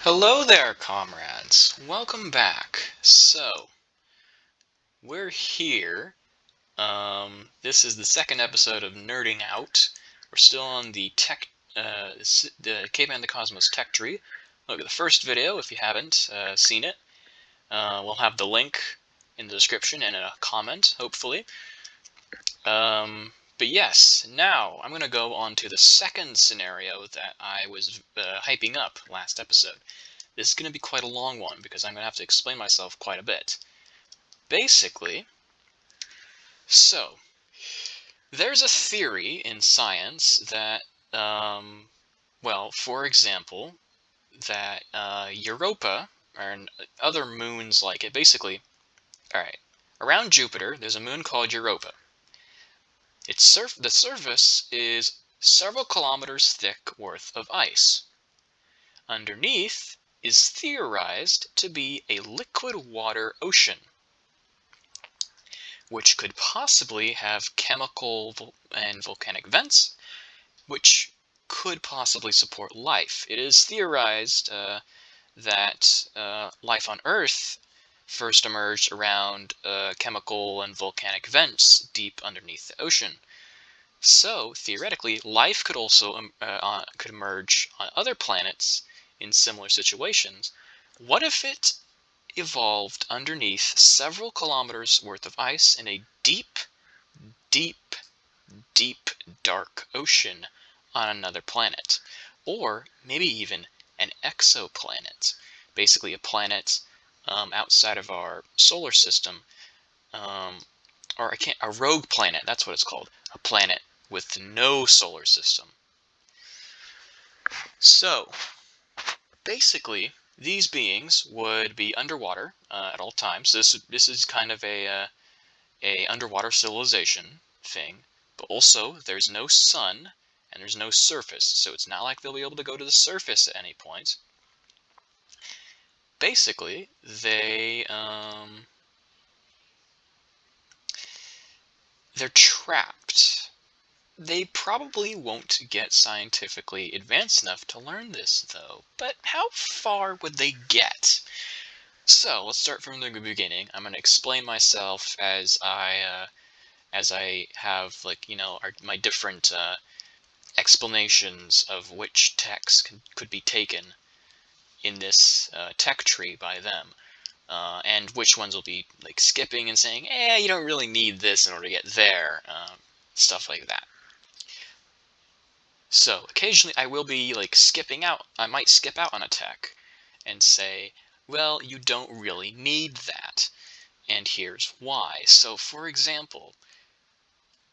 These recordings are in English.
Hello there, comrades. Welcome back. So, we're here. This is the second episode of Nerding Out. We're still on the the Caveman the Cosmos tech tree. Look at the first video if you haven't seen it. We'll have the link in the description and a comment, hopefully. But yes, now I'm going to go on to the second scenario that I was hyping up last episode. This is going to be quite a long one because I'm going to have to explain myself quite a bit. Basically, so, there's a theory in science that, well, for example, that Europa, or other moons like it, basically, alright, around Jupiter, there's a moon called Europa. The surface is several kilometers thick worth of ice. Underneath is theorized to be a liquid water ocean, which could possibly have chemical and volcanic vents, which could possibly support life. It is theorized that life on Earth first emerged around chemical and volcanic vents deep underneath the ocean. So, theoretically, life could also could emerge on other planets in similar situations. What if it evolved underneath several kilometers worth of ice in a deep, deep, deep, dark ocean on another planet? Or maybe even an exoplanet. Basically a planet outside of our solar system. A rogue planet, that's what it's called. A planet with no solar system. So, basically, these beings would be underwater at all times. This is kind of a underwater civilization thing, but also there's no sun and there's no surface, so it's not like they'll be able to go to the surface at any point. Basically, they're trapped. They probably won't get scientifically advanced enough to learn this, though. But how far would they get? So let's start from the beginning. I'm going to explain myself as I have, like, my different explanations of which texts could be taken in this tech tree by them, and which ones will be like skipping and saying, you don't really need this in order to get there, stuff like that. So occasionally I will be like skipping out. I might skip out on a tech and say, well, you don't really need that. And here's why. So for example,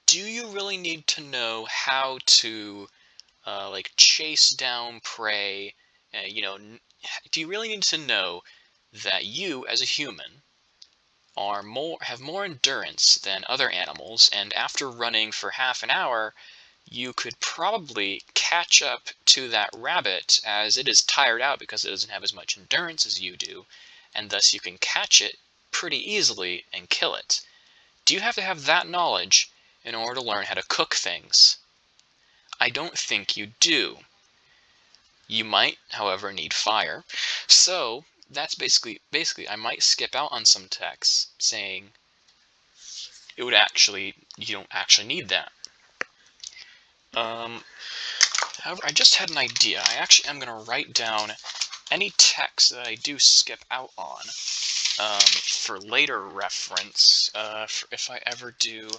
do you really need to know how to like chase down prey? Do you really need to know that you as a human have more endurance than other animals, and after running for half an hour, you could probably catch up to that rabbit as it is tired out because it doesn't have as much endurance as you do, and thus you can catch it pretty easily and kill it. Do you have to have that knowledge in order to learn how to cook things? I don't think you do. You might, however, need fire. So that's basically I might skip out on some texts saying you don't actually need that. However, I just had an idea. I actually am going to write down any text that I do skip out on for later reference, if I ever do,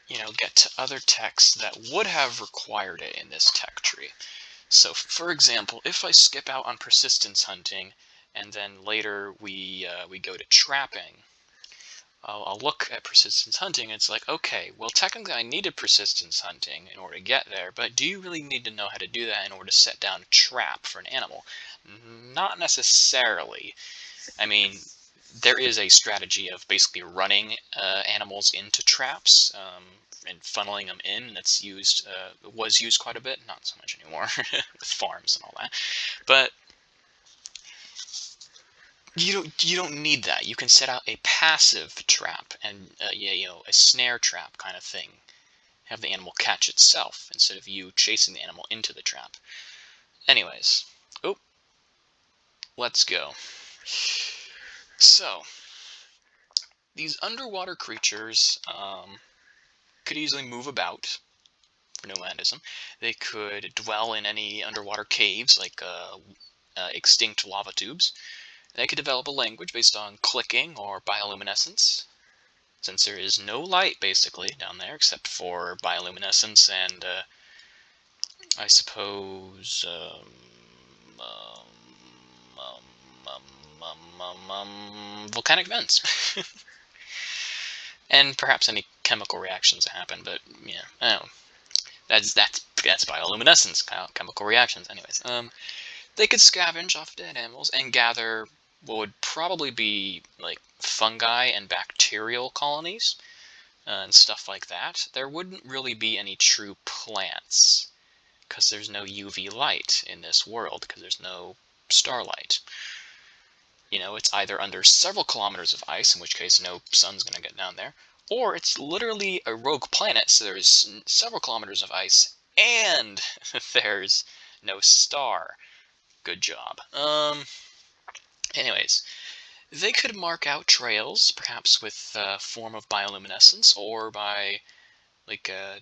get to other texts that would have required it in this tech tree. So, for example, if I skip out on persistence hunting, and then later we go to trapping, I'll look at persistence hunting, and it's like, okay, well, technically I needed persistence hunting in order to get there, but do you really need to know how to do that in order to set down a trap for an animal? Not necessarily. I mean, there is a strategy of basically running animals into traps and funneling them in. That's was used quite a bit, not so much anymore with farms and all that. But you don't need that. You can set out a passive trap and a snare trap kind of thing. Have the animal catch itself instead of you chasing the animal into the trap. Anyways, let's go. So, these underwater creatures could easily move about for nomadism. They could dwell in any underwater caves, like extinct lava tubes. They could develop a language based on clicking or bioluminescence, since there is no light, basically, down there, except for bioluminescence and, I suppose, volcanic vents. And perhaps any chemical reactions that happen, but, yeah, I don't know. That's bioluminescence, chemical reactions, anyways. They could scavenge off dead animals and gather what would probably be, like, fungi and bacterial colonies, and stuff like that. There wouldn't really be any true plants, because there's no UV light in this world, because there's no starlight. You know, it's either under several kilometers of ice, in which case no sun's going to get down there, or it's literally a rogue planet, so there's several kilometers of ice, and there's no star. Good job. Anyways, they could mark out trails, perhaps with a form of bioluminescence, or by, like, I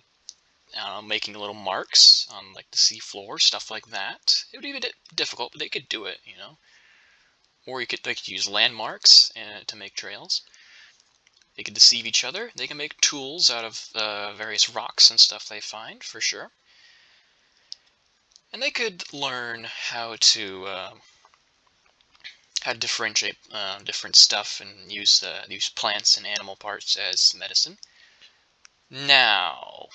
don't know, making little marks on, like, the seafloor, stuff like that. It would be a bit difficult, but they could do it, you know. Or they could use landmarks to make trails. They could deceive each other. They can make tools out of various rocks and stuff they find, for sure. And they could learn how to differentiate different stuff and use plants and animal parts as medicine. Now,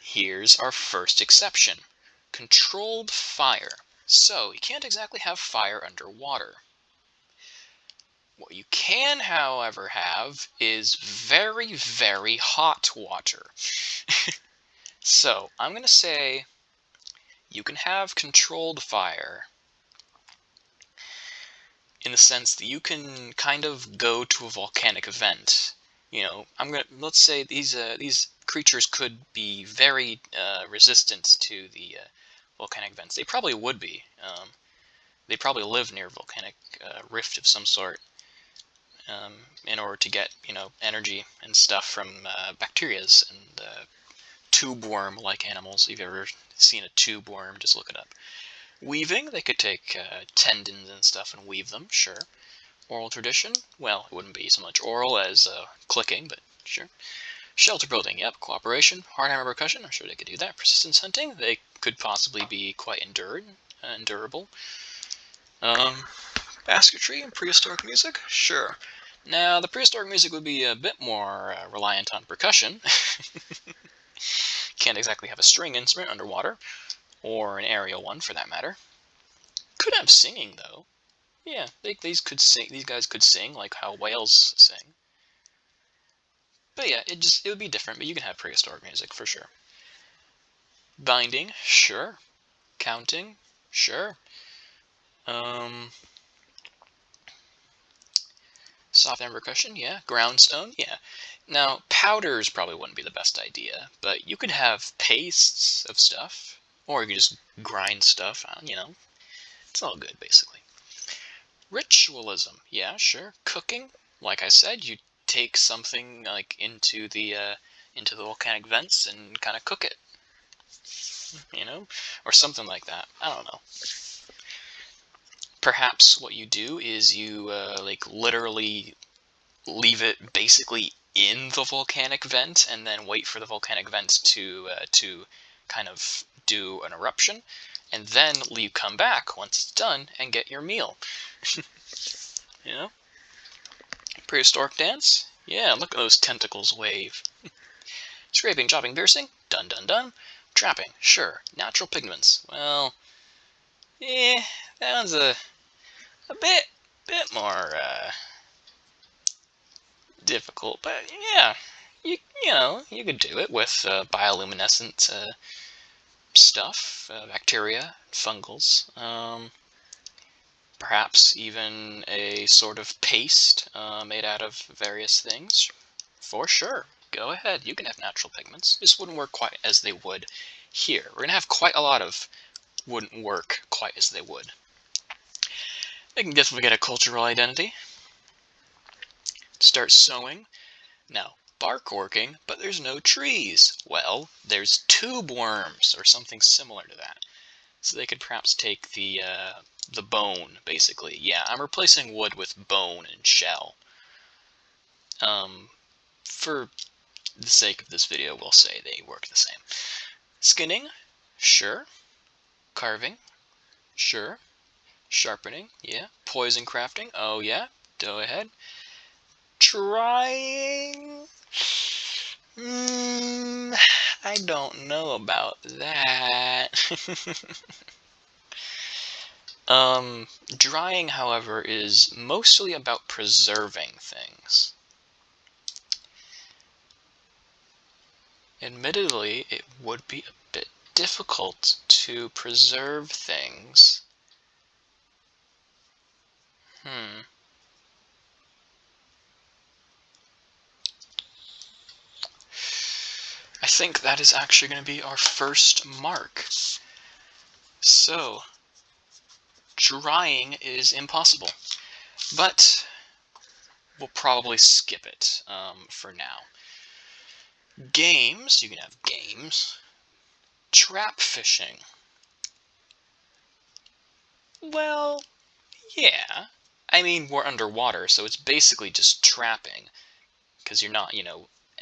here's our first exception. Controlled fire. So, you can't exactly have fire underwater. What you can, however, have is very, very hot water. So, I'm going to say you can have controlled fire in the sense that you can kind of go to a volcanic event. You know, let's say these creatures could be very resistant to the volcanic vents. They probably would be. They probably live near a volcanic rift of some sort, in order to get, you know, energy and stuff from bacterias and tube worm-like animals. If you've ever seen a tube worm, just look it up. Weaving, they could take tendons and stuff and weave them, sure. Oral tradition, well, it wouldn't be so much oral as clicking, but sure. Shelter building, yep. Cooperation, hard hammer percussion, I'm sure they could do that. Persistence hunting, they could possibly be quite endurable. Basketry and prehistoric music, sure. Now, the prehistoric music would be a bit more reliant on percussion. Can't exactly have a string instrument underwater, or an aerial one for that matter. Could have singing, though. Yeah, these guys could sing like how whales sing. But yeah, it would be different, but you can have prehistoric music for sure. Binding, sure. Counting, sure. Soft amber cushion, yeah. Groundstone, yeah. Now, powders probably wouldn't be the best idea, but you could have pastes of stuff, or you could just grind stuff on, you know. It's all good, basically. Ritualism, yeah, sure. Cooking, like I said, you take something like into the volcanic vents and kind of cook it, you know, or something like that. I don't know. Perhaps what you do is you like literally leave it basically in the volcanic vent and then wait for the volcanic vent to kind of do an eruption, and then you come back once it's done and get your meal. You know? Prehistoric dance? Yeah, look at those tentacles wave. Scraping, chopping, piercing? Dun dun dun. Trapping? Sure. Natural pigments? Well, that one's a bit more difficult, but yeah, you know, you could do it with bioluminescent stuff, bacteria, fungals, perhaps even a sort of paste made out of various things. For sure, go ahead, you can have natural pigments. This wouldn't work quite as they would here. We're going to have quite a lot of wouldn't work quite as they would. They can definitely get a cultural identity. Start sowing. Now, bark working, but there's no trees. Well, there's tube worms or something similar to that. So they could perhaps take the bone, basically. Yeah, I'm replacing wood with bone and shell. For the sake of this video, we'll say they work the same. Skinning, sure. Carving, sure. Sharpening, yeah. Poison crafting, oh yeah. Go ahead. Trying? I don't know about that. Drying, however, is mostly about preserving things. Admittedly, it would be a bit difficult to preserve things. I think that is actually going to be our first mark. So, drying is impossible, but we'll probably skip it for now. Games, you can have games. Trap fishing. Well, yeah. I mean, we're underwater, so it's basically just trapping, because you're not,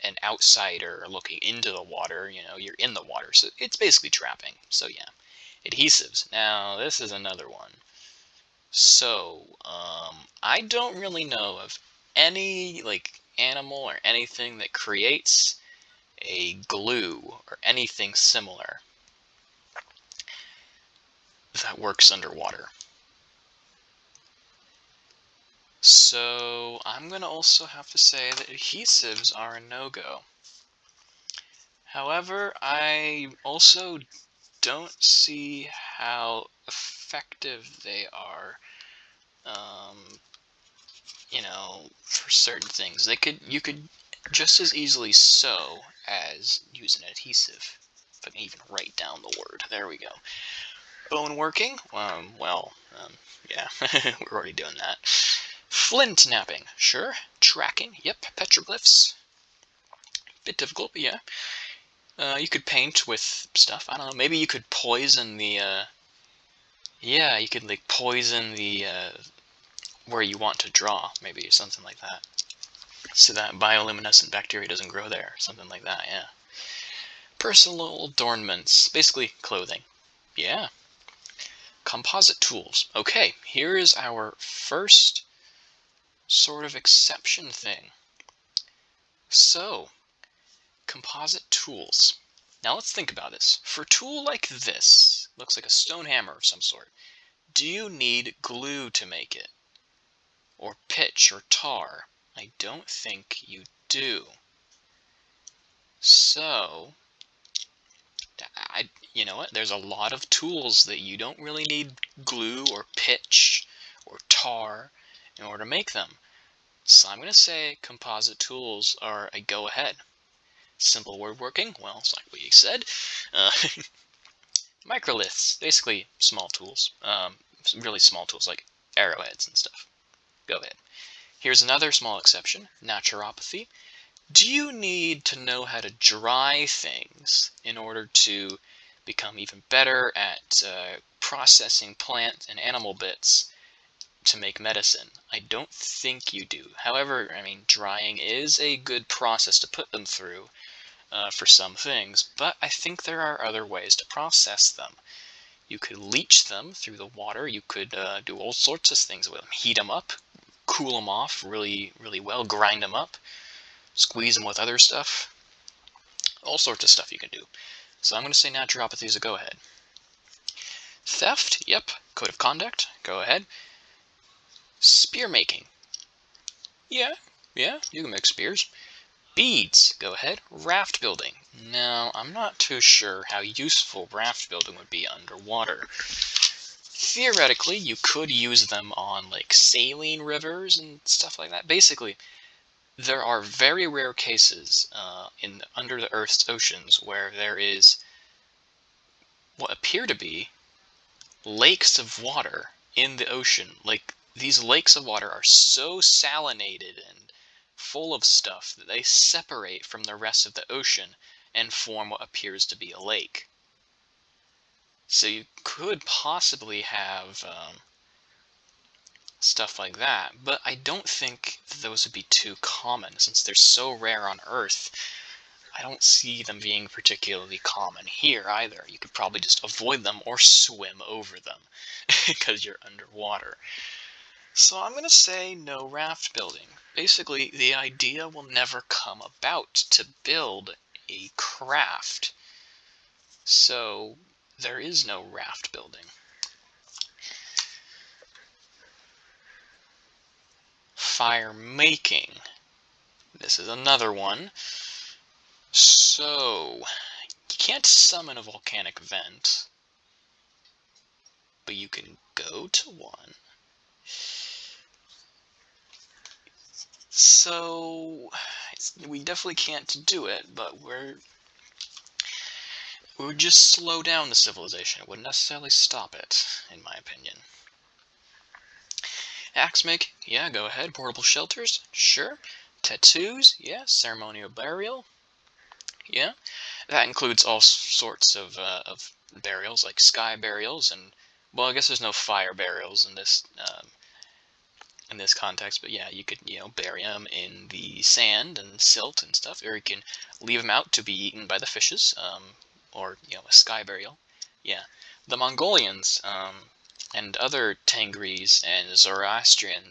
an outsider looking into the water, you're in the water, so it's basically trapping. So yeah. Adhesives. Now, this is another one. So, I don't really know of any, animal or anything that creates a glue or anything similar that works underwater. So, I'm going to also have to say that adhesives are a no-go. However, I also don't see how effective they are, for certain things. You could just as easily sew as use an adhesive. If I can even write down the word. There we go. Bone working? Yeah, we're already doing that. Flint knapping, sure. Tracking, yep. Petroglyphs. Bit difficult, but yeah. You could paint with stuff. I don't know. Maybe you could poison the. Yeah, you could poison the where you want to draw, maybe, or something like that. So that bioluminescent bacteria doesn't grow there, something like that. Yeah. Personal adornments, basically clothing. Yeah. Composite tools. Okay, here is our first sort of exception thing. So, composite tools. Now let's think about this. For a tool like this, looks like a stone hammer of some sort, do you need glue to make it? Or pitch or tar? I don't think you do. So, you know what? There's a lot of tools that you don't really need glue or pitch or tar in order to make them. So I'm going to say composite tools are a go-ahead. Simple word working, well, it's like what you said. Microliths, basically small tools. Really small tools like arrowheads and stuff. Go ahead. Here's another small exception, naturopathy. Do you need to know how to dry things in order to become even better at processing plant and animal bits to make medicine? I don't think you do. However, I mean, drying is a good process to put them through for some things, but I think there are other ways to process them. You could leach them through the water. You could do all sorts of things with them. Heat them up, cool them off really, really well, grind them up, squeeze them with other stuff. All sorts of stuff you can do. So I'm going to say naturopathy is a go-ahead. Theft, yep. Code of conduct, go ahead. Spear making. Yeah, you can make spears. Beads, go ahead. Raft building. Now, I'm not too sure how useful raft building would be underwater. Theoretically, you could use them on, saline rivers and stuff like that. Basically, there are very rare cases under the Earth's oceans where there is what appear to be lakes of water in the ocean. Like, these lakes of water are so salinated and full of stuff that they separate from the rest of the ocean and form what appears to be a lake. So you could possibly have stuff like that, but I don't think those would be too common since they're so rare on Earth. I don't see them being particularly common here either. You could probably just avoid them or swim over them because you're underwater. So I'm going to say no raft building. Basically, the idea will never come about to build a craft. So there is no raft building. Fire making. This is another one. So, you can't summon a volcanic vent, but you can go to one. So, we definitely can't do it, but we would just slow down the civilization. It wouldn't necessarily stop it, in my opinion. Axe make, yeah, go ahead. Portable shelters, sure. Tattoos, yeah. Ceremonial burial, yeah. That includes all sorts of burials, like sky burials, and, well, I guess there's no fire burials in this context, but yeah, you could, bury them in the sand and silt and stuff, or you can leave them out to be eaten by the fishes, or, a sky burial. Yeah. The Mongolians, and other Tengris and Zoroastrian,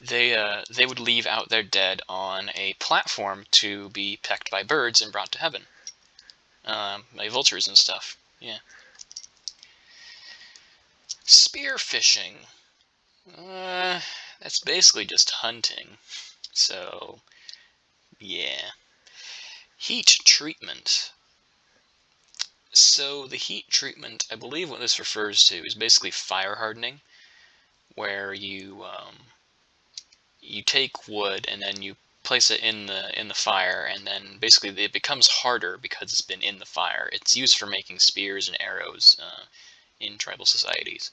they would leave out their dead on a platform to be pecked by birds and brought to heaven. By vultures and stuff, yeah. Spearfishing. That's basically just hunting. So, yeah. Heat treatment. So the heat treatment, I believe what this refers to is basically fire hardening, where you take wood and then you place it in the fire, and then basically it becomes harder because it's been in the fire. It's used for making spears and arrows in tribal societies.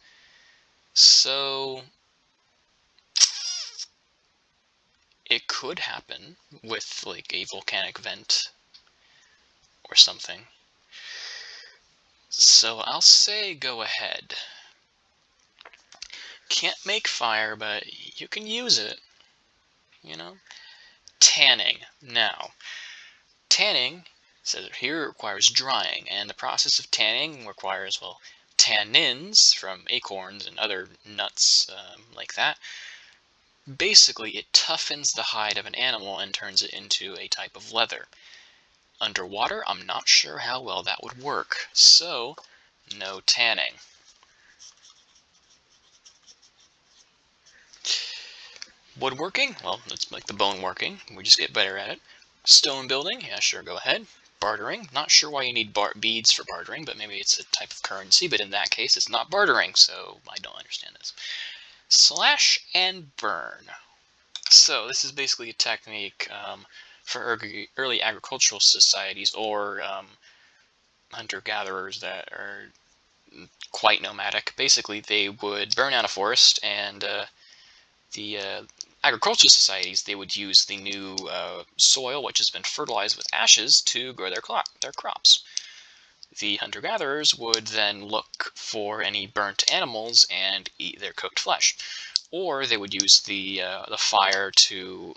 So it could happen with like a volcanic vent or something. So I'll say go ahead. Can't make fire, but you can use it, Tanning. Now, tanning, says here, requires drying, and the process of tanning requires, well, tannins from acorns and other nuts like that. Basically, it toughens the hide of an animal and turns it into a type of leather. Underwater, I'm not sure how well that would work, so no tanning. Woodworking, well, it's like the bone working. We just get better at it. Stone building, yeah, sure, go ahead. Bartering, not sure why you need beads for bartering, but maybe it's a type of currency, but in that case, it's not bartering, so I don't understand this. Slash and burn. So this is basically a technique for early agricultural societies or hunter-gatherers that are quite nomadic. Basically, they would burn out a forest, and the agricultural societies, they would use the new soil, which has been fertilized with ashes, to grow their crops. The hunter-gatherers would then look for any burnt animals and eat their cooked flesh. Or they would use the fire to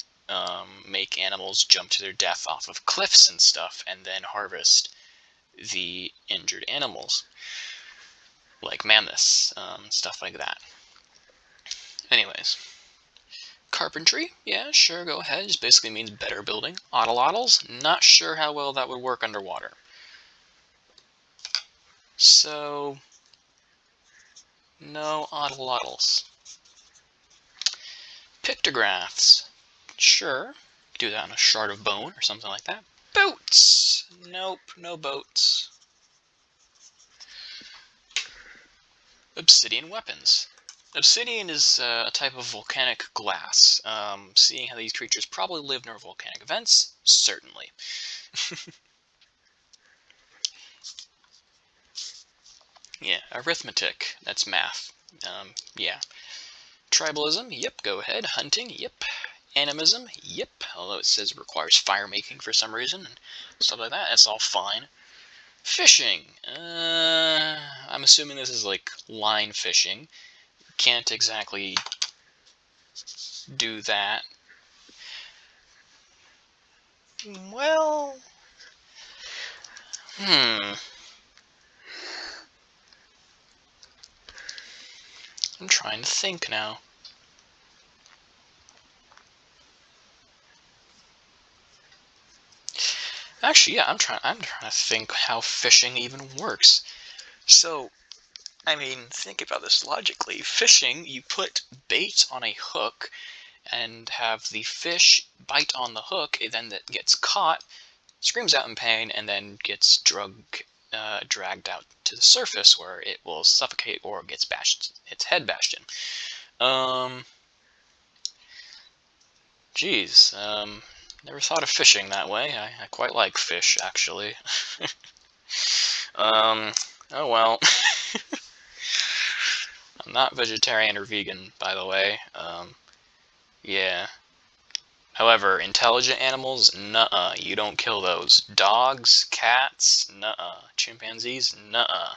make animals jump to their death off of cliffs and stuff, and then harvest the injured animals, like mammoths, stuff like that. Anyways. Carpentry, yeah, sure, go ahead. It just basically means better building. Autolottles, not sure how well that would work underwater. So, no autolottles. Pictographs, sure. Do that on a shard of bone or something like that. Boats, nope, no boats. Obsidian weapons. Obsidian is a type of volcanic glass. Seeing how these creatures probably live near volcanic vents, certainly. Yeah, arithmetic, that's math. Yeah. Tribalism, yep, go ahead. Hunting, yep. Animism, yep. Although it says it requires fire making for some reason and stuff like that, that's all fine. Fishing, I'm assuming this is like line fishing. Can't exactly do that. Well, I'm trying to think now. Actually, yeah, I'm trying to think how fishing even works. So, I mean, think about this logically. Fishing, you put bait on a hook and have the fish bite on the hook, and then that gets caught, screams out in pain, and then gets dragged out to the surface where it will suffocate or gets its head bashed in. Geez, never thought of fishing that way. I quite like fish, actually. Oh well. I'm not vegetarian or vegan, by the way. Yeah. However, intelligent animals, nuh-uh. You don't kill those. Dogs, cats, nuh-uh. Chimpanzees, nuh-uh.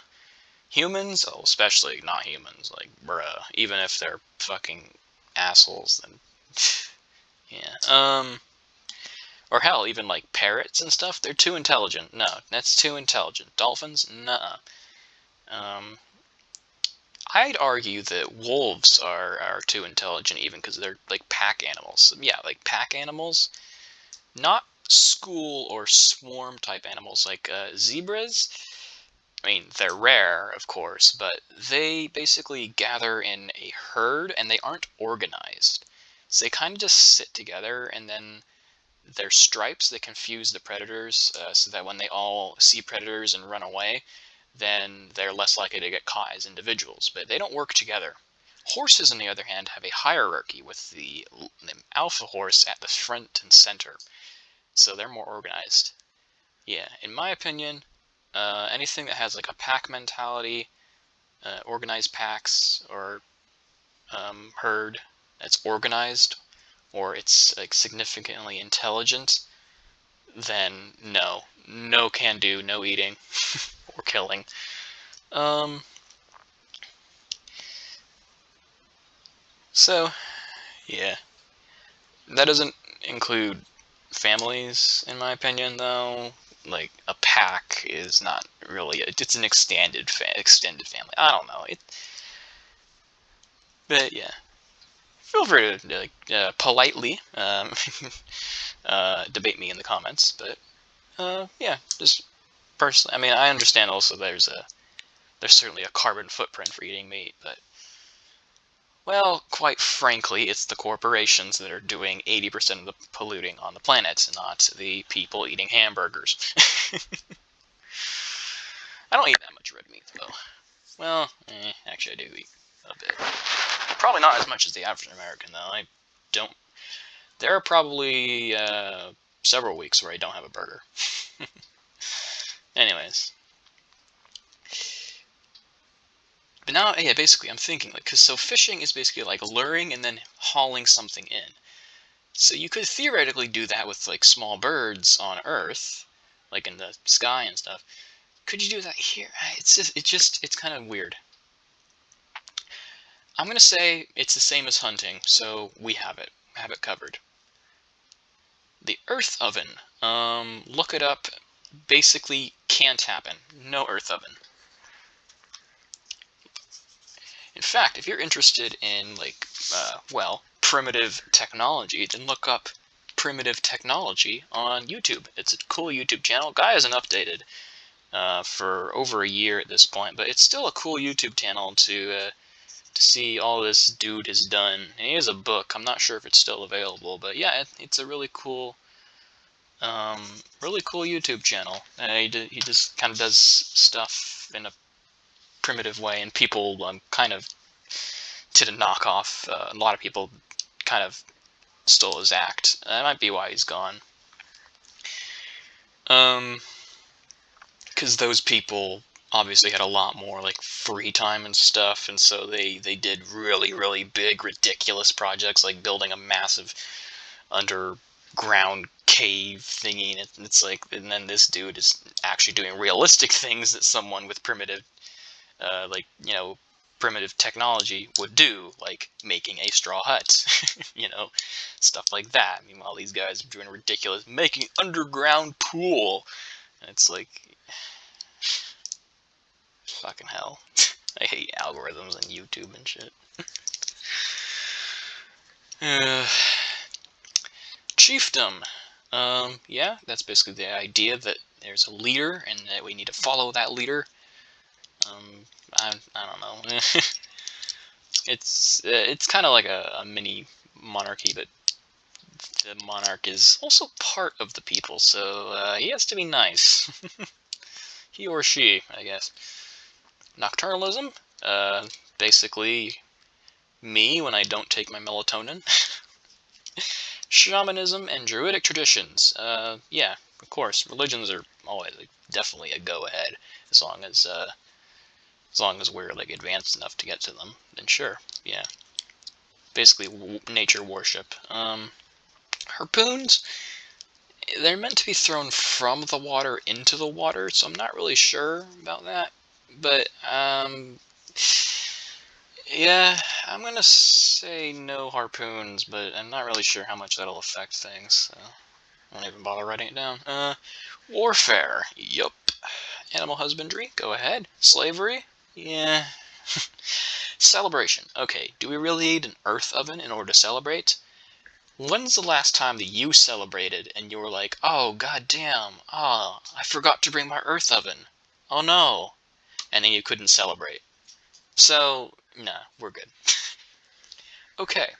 Humans, oh, especially not humans, like, bruh. Even if they're fucking assholes, then... yeah. Or hell, even like parrots and stuff, they're too intelligent. No, that's too intelligent. Dolphins, nuh-uh. I'd argue that wolves are too intelligent even because they're like pack animals. Yeah, like pack animals, not school or swarm type animals like zebras. I mean, they're rare, of course, but they basically gather in a herd and they aren't organized. So they kind of just sit together, and then their stripes, they confuse the predators, so that when they all see predators and run away, then they're less likely to get caught as individuals. But they don't work together. Horses, on the other hand, have a hierarchy with the alpha horse at the front and center, so they're more organized. Yeah, in my opinion, anything that has like a pack mentality, organized packs, or herd that's organized, or it's like significantly intelligent, then no can do, no eating or killing. Um, so yeah, that doesn't include families, in my opinion, though. Like a pack is not really, it's an extended family. I don't know it, but yeah. Feel free to like politely debate me in the comments, but yeah, just personally, I mean, I understand also there's certainly a carbon footprint for eating meat, but well, quite frankly, it's the corporations that are doing 80% of the polluting on the planet, not the people eating hamburgers. I don't eat that much red meat, though. Well, actually, I do eat a bit. Probably not as much as the average American, though. I don't. There are probably several weeks where I don't have a burger. Anyways. But now, yeah, basically, I'm thinking, like, so fishing is basically like luring and then hauling something in. So you could theoretically do that with like small birds on Earth, like in the sky and stuff. Could you do that here? It's kind of weird. I'm gonna say it's the same as hunting, so we have it covered. The Earth oven. Look it up. Basically, can't happen. No Earth oven. In fact, if you're interested in like, well, primitive technology, then look up primitive technology on YouTube. It's a cool YouTube channel. Guy hasn't updated for over a year at this point, but it's still a cool YouTube channel to see all this dude has done. And he has a book. I'm not sure if it's still available, but yeah, it's a really cool YouTube channel. He just kind of does stuff in a primitive way, and people kind of did a knockoff. A lot of people kind of stole his act. That might be why he's gone. Because those people obviously had a lot more like free time and stuff, and so they did really big ridiculous projects like building a massive underground cave thingy, and it's like, and then this dude is actually doing realistic things that someone with primitive like, primitive technology would do, like making a straw hut, stuff like that. Meanwhile, these guys are doing ridiculous, making underground pool. And it's like, fucking hell. I hate algorithms and YouTube and shit. Chiefdom. Yeah, that's basically the idea that there's a leader and that we need to follow that leader. I don't know. It's kind of like a mini monarchy, but the monarch is also part of the people, so he has to be nice. He or she, I guess. Nocturnalism, basically me when I don't take my melatonin. Shamanism and druidic traditions, yeah, of course, religions are always like, definitely a go-ahead, as long as we're like advanced enough to get to them, then sure, yeah. Basically, nature worship. Harpoons, they're meant to be thrown from the water into the water, so I'm not really sure about that. But, yeah, I'm gonna say no harpoons, but I'm not really sure how much that'll affect things, so I won't even bother writing it down. Warfare, yup. Animal husbandry, go ahead. Slavery, yeah. Celebration, okay, do we really need an earth oven in order to celebrate? When's the last time that you celebrated and you were like, oh, goddamn, I forgot to bring my earth oven. Oh no. And then you couldn't celebrate. So, nah, we're good. Okay,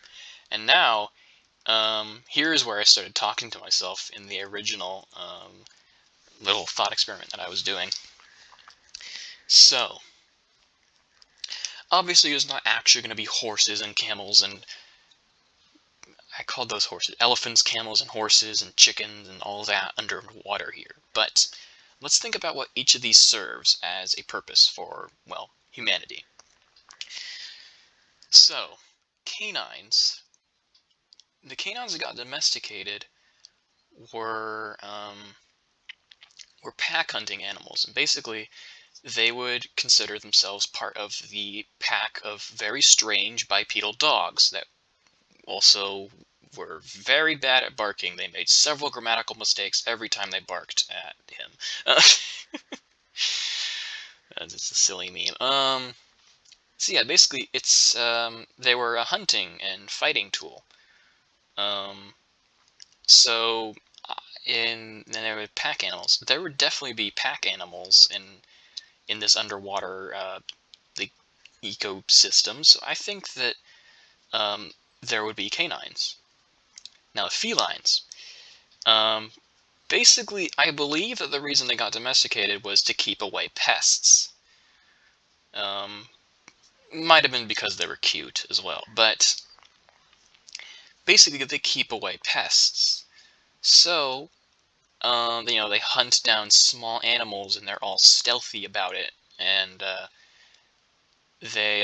and now, here's where I started talking to myself in the original little thought experiment that I was doing. So, obviously there's not actually going to be horses and camels and I called those horses elephants, camels, and horses, and chickens, and all that underwater here. But let's think about what each of these serves as a purpose for, well, humanity. So, canines. The canines that got domesticated were pack hunting animals, and basically they would consider themselves part of the pack of very strange bipedal dogs that also were very bad at barking. They made several grammatical mistakes every time they barked at him. It's a silly meme. So yeah, basically, it's they were a hunting and fighting tool. Um, so then there were pack animals. There would definitely be pack animals in this underwater the ecosystem. So I think that there would be canines. Now, felines. Um, Basically, I believe that the reason they got domesticated was to keep away pests. Might have been because they were cute as well, but basically they keep away pests. So, they hunt down small animals and they're all stealthy about it, and they,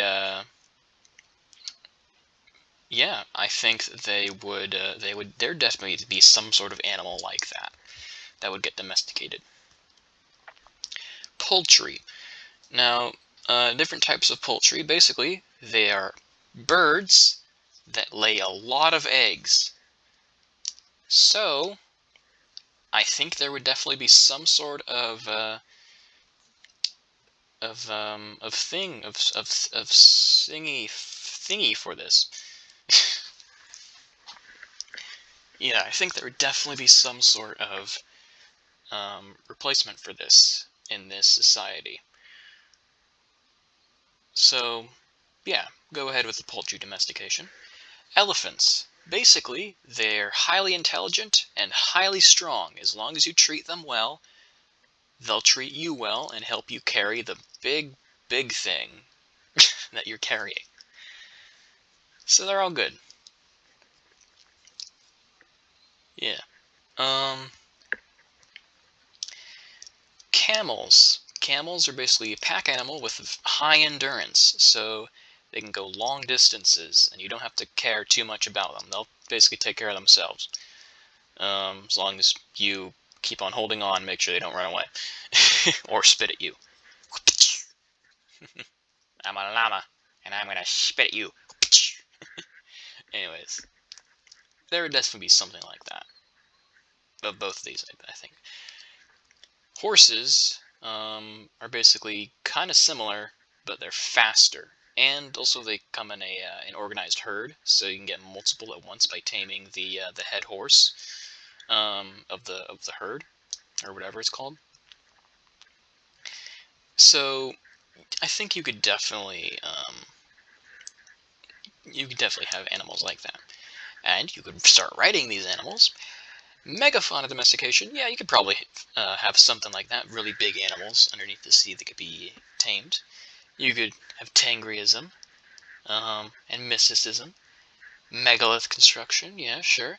yeah, I think there'd definitely be some sort of animal like that would get domesticated. Poultry. Now, different types of poultry, basically, they are birds that lay a lot of eggs. So, I think there would definitely be some sort of thingy for this. Yeah, I think there would definitely be some sort of replacement for this in this society. So, yeah, go ahead with the poultry domestication. Elephants. Basically, they're highly intelligent and highly strong. As long as you treat them well, they'll treat you well and help you carry the big thing that you're carrying. So they're all good. Yeah. Camels. camels are basically a pack animal with high endurance, so they can go long distances, and you don't have to care too much about them. They'll basically take care of themselves, as long as you keep on holding on, make sure they don't run away or spit at you. I'm a llama, and I'm gonna spit at you. Anyways, there would definitely be something like that of both of these, I think. Horses are basically kind of similar, but they're faster, and also they come in an organized herd, so you can get multiple at once by taming the head horse of the herd, or whatever it's called. So I think you could definitely have animals like that, and you could start riding these animals. Megafauna domestication, yeah, you could probably have something like that. Really big animals underneath the sea that could be tamed. You could have Tangriism, and mysticism. Megalith construction, yeah, sure.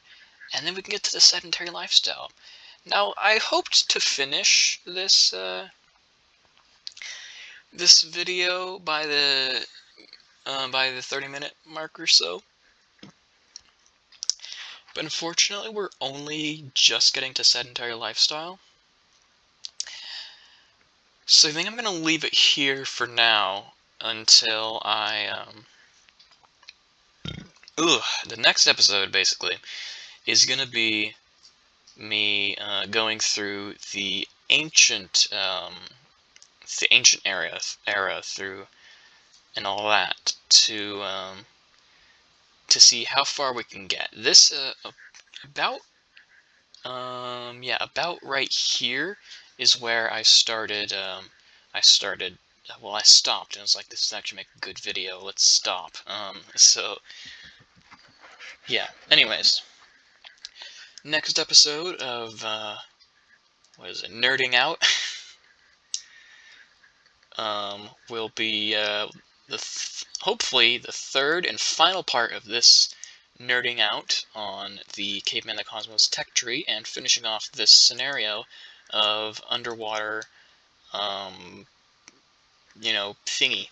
And then we can get to the sedentary lifestyle. Now, I hoped to finish this this video by the 30-minute mark or so, but unfortunately, we're only just getting to sedentary lifestyle. So I think I'm gonna leave it here for now until the next episode basically is gonna be me going through the ancient era through and all that to see how far we can get. This about about right here is where I started. Well, I stopped and I was like, this is actually make a good video. Let's stop. So yeah. Anyways, next episode of what is it? Nerding Out. Will be hopefully the third and final part of this nerding out on the Caveman the Cosmos tech tree, and finishing off this scenario of underwater, thingy.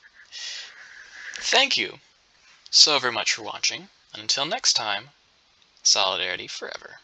Thank you so very much for watching. Until next time, solidarity forever.